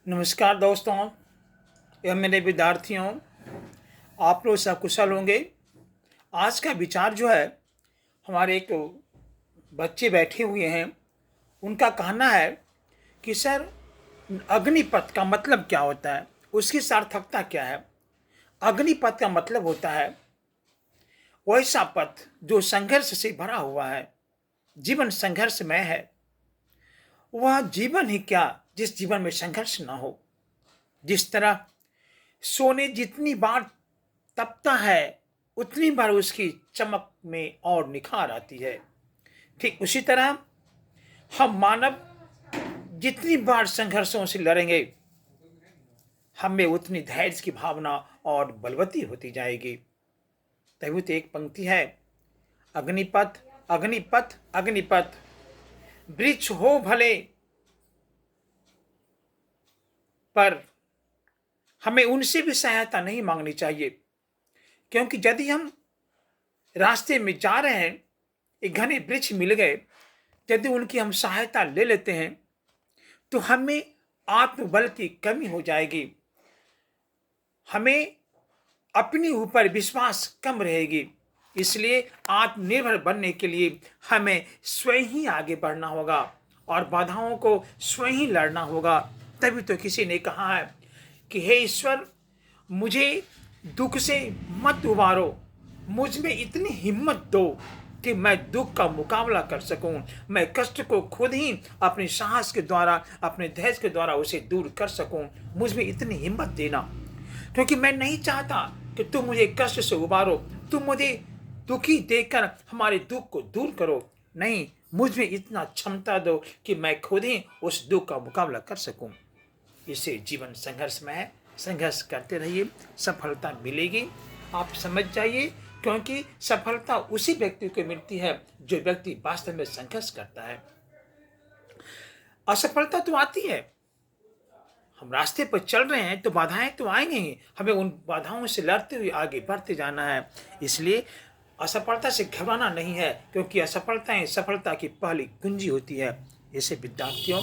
नमस्कार दोस्तों एवं मेरे विद्यार्थियों, आप लोग सब कुशल होंगे। आज का विचार जो है, हमारे एक बच्चे बैठे हुए हैं, उनका कहना है कि सर, अग्निपथ का मतलब क्या होता है, उसकी सार्थकता क्या है। अग्निपथ का मतलब होता है वैसा पथ जो संघर्ष से भरा हुआ है, जीवन संघर्षमय है। वह जीवन ही क्या जिस जीवन में संघर्ष ना हो। जिस तरह सोने जितनी बार तपता है, उतनी बार उसकी चमक में और निखार आती है। ठीक उसी तरह हम मानव जितनी बार संघर्षों से लड़ेंगे, हमें उतनी धैर्य की भावना और बलवती होती जाएगी। तभी तो एक पंक्ति है, अग्निपथ अग्निपथ अग्निपथ, वृक्ष हो भले पर हमें उनसे भी सहायता नहीं मांगनी चाहिए। क्योंकि यदि हम रास्ते में जा रहे हैं, एक घने वृक्ष मिल गए, यदि उनकी हम सहायता ले लेते हैं तो हमें आत्मबल की कमी हो जाएगी, हमें अपने ऊपर विश्वास कम रहेगी। इसलिए आत्मनिर्भर बनने के लिए हमें स्वयं ही आगे बढ़ना होगा और बाधाओं को स्वयं ही लड़ना होगा। तभी तो किसी ने कहा है कि हे ईश्वर, मुझे दुख से मत उबारो, मुझ में इतनी हिम्मत दो कि मैं दुख का मुकाबला कर सकूं, मैं कष्ट को खुद ही अपने साहस के द्वारा, अपने धैर्य के द्वारा उसे दूर कर सकूं। मुझ में इतनी हिम्मत देना, क्योंकि मैं नहीं चाहता कि तुम मुझे कष्ट से उबारो, तुम मुझे दुखी देखकर हमारे दुख को दूर करो। नहीं, मुझ में इतना क्षमता दो कि मैं खुद ही उस दुख का मुकाबला कर सकूं। इससे जीवन संघर्ष में है, संघर्ष करते रहिए, सफलता मिलेगी। आप समझ जाइए, क्योंकि सफलता उसी व्यक्ति को मिलती है जो व्यक्ति वास्तव में संघर्ष करता है। असफलता तो आती है, हम रास्ते पर चल रहे हैं तो बाधाएं तो आएंगी ही, हमें उन बाधाओं से लड़ते हुए आगे बढ़ते जाना है। इसलिए असफलता से घबराना नहीं है, क्योंकि असफलताएं सफलता की पहली कुंजी होती है। ऐसे विद्यार्थियों,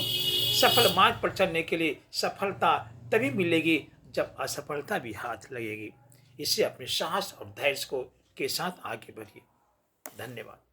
सफल मार्ग पर चलने के लिए सफलता तभी मिलेगी जब असफलता भी हाथ लगेगी। इससे अपने साहस और धैर्य को के साथ आगे बढ़िए। धन्यवाद।